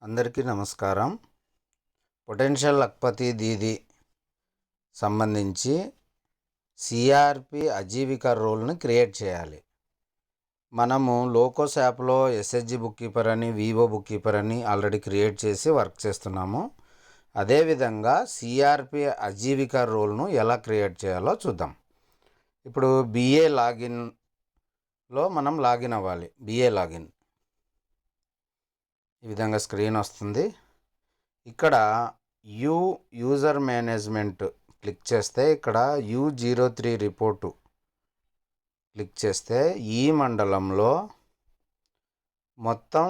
అందరికీ నమస్కారం. పొటెన్షియల్ లక్పతి దీది సంబంధించి సిఆర్పి అజీవిక రోల్ని క్రియేట్ చేయాలి. మనము లోకోస్ యాప్లో ఎస్హెచ్జి బుక్ కీపర్ అని, వివో బుక్ కీపర్ అని ఆల్రెడీ క్రియేట్ చేసి వర్క్ చేస్తున్నాము. అదేవిధంగా సిఆర్పి అజీవిక రోల్ను ఎలా క్రియేట్ చేయాలో చూద్దాం. ఇప్పుడు బిఏ లాగిన్లో మనం లాగిన్ అవ్వాలి. బిఏ లాగిన్ ఈ విధంగా స్క్రీన్ వస్తుంది. ఇక్కడ యూజర్ మేనేజ్మెంట్ క్లిక్ చేస్తే ఇక్కడ U03 రిపోర్టు క్లిక్ చేస్తే ఈ మండలంలో మొత్తం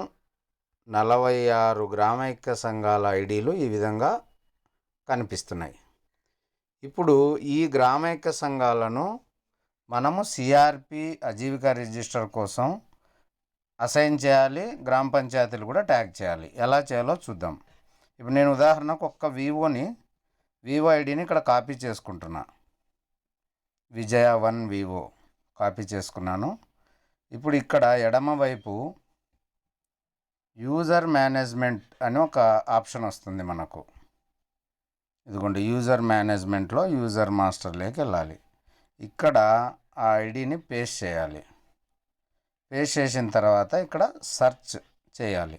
46 గ్రామైక్య సంఘాల ఐడీలు ఈ విధంగా కనిపిస్తున్నాయి. ఇప్పుడు ఈ గ్రామైక్య సంఘాలను మనము సిఆర్పి అజీవిక రిజిస్టర్ కోసం అసైన్ చేయాలి. గ్రామ పంచాయతీలు కూడా ట్యాగ్ చేయాలి. ఎలా చేయాలో చూద్దాం. ఇప్పుడు నేను ఉదాహరణకు ఒక్క వివో ఐడిని ఇక్కడ కాపీ చేసుకుంటున్నా. విజయ 1 వివో కాపీ చేసుకున్నాను. ఇప్పుడు ఇక్కడ ఎడమ వైపు యూజర్ మేనేజ్మెంట్ అని ఒక ఆప్షన్ వస్తుంది మనకు. ఇదిగోండి, యూజర్ మేనేజ్మెంట్లో యూజర్ మాస్టర్లోకి వెళ్ళాలి. ఇక్కడ ఆ ఐడిని పేస్ట్ చేయాలి. పేస్ట్ చేసిన తర్వాత ఇక్కడ సెర్చ్ చేయాలి.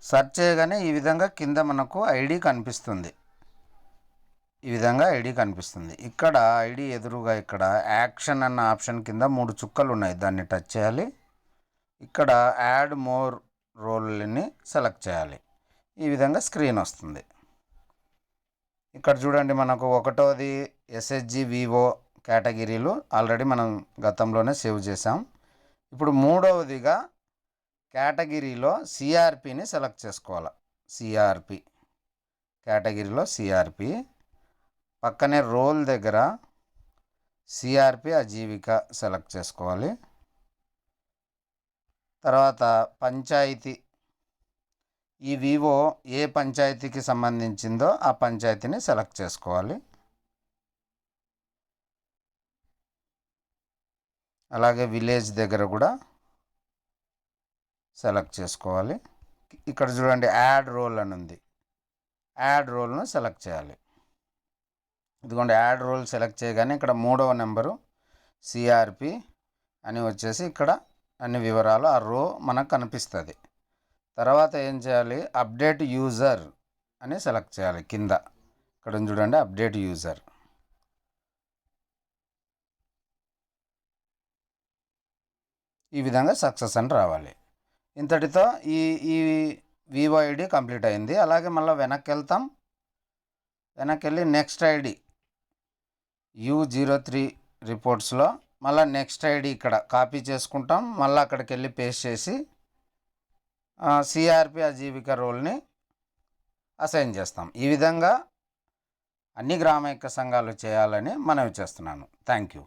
సెర్చ్ చేయగానే ఈ విధంగా కింద మనకు ఐడి కనిపిస్తుంది. ఈ విధంగా ఐడి కనిపిస్తుంది. ఇక్కడ ఐడి ఎదురుగా ఇక్కడ యాక్షన్ అన్న ఆప్షన్ కింద 3 చుక్కలు ఉన్నాయి. దాన్ని టచ్ చేయాలి. ఇక్కడ యాడ్ మోర్ రోల్ని సెలెక్ట్ చేయాలి. ఈ విధంగా స్క్రీన్ వస్తుంది. ఇక్కడ చూడండి, మనకు ఒకటోది ఎస్హెచ్జి వివో కేటగిరీలు ఆల్రెడీ మనం గతంలోనే సేవ్ చేసాం. ఇప్పుడు మూడవదిగా కేటగిరీలో సిఆర్పిని సెలెక్ట్ చేసుకోవాలి. సిఆర్పి కేటగిరీలో సిఆర్పి పక్కనే రోల్ దగ్గర సిఆర్పి అజీవిక సెలెక్ట్ చేసుకోవాలి. తర్వాత పంచాయతీ, ఈ వివో ఏ పంచాయతీకి సంబంధించిందో ఆ పంచాయతీని సెలెక్ట్ చేసుకోవాలి. అలాగే విలేజ్ దగ్గర కూడా సెలెక్ట్ చేసుకోవాలి. ఇక్కడ చూడండి, యాడ్ రోల్ అని ఉంది. యాడ్ రోల్ను సెలెక్ట్ చేయాలి. ఇదిగోండి, యాడ్ రోల్ సెలెక్ట్ చేయగానే ఇక్కడ 3వ నెంబరు సిఆర్పి అని వచ్చేసి ఇక్కడ అన్ని వివరాలు ఆ రో మనకు కనిపిస్తుంది. తర్వాత ఏం చేయాలి, అప్డేట్ యూజర్ అని సెలెక్ట్ చేయాలి. కింద ఇక్కడ చూడండి, అప్డేట్ యూజర్. ఈ విధంగా సక్సెస్ అని రావాలి. ఇంతటితో ఈ వివో ఐడి కంప్లీట్ అయింది. అలాగే మళ్ళీ వెనక్కి వెళ్తాం. వెనక్కి వెళ్ళి నెక్స్ట్ ఐడి U03 రిపోర్ట్స్లో మళ్ళీ నెక్స్ట్ ఐడి ఇక్కడ కాపీ చేసుకుంటాం. మళ్ళీ అక్కడికి వెళ్ళి పేస్ట్ చేసి సిఆర్పి అజీవిక రోల్ని అసైన్ చేస్తాం. ఈ విధంగా అన్ని గ్రామైక్య సంఘాలు చేయాలని మనవి చేస్తున్నాను. Thank you.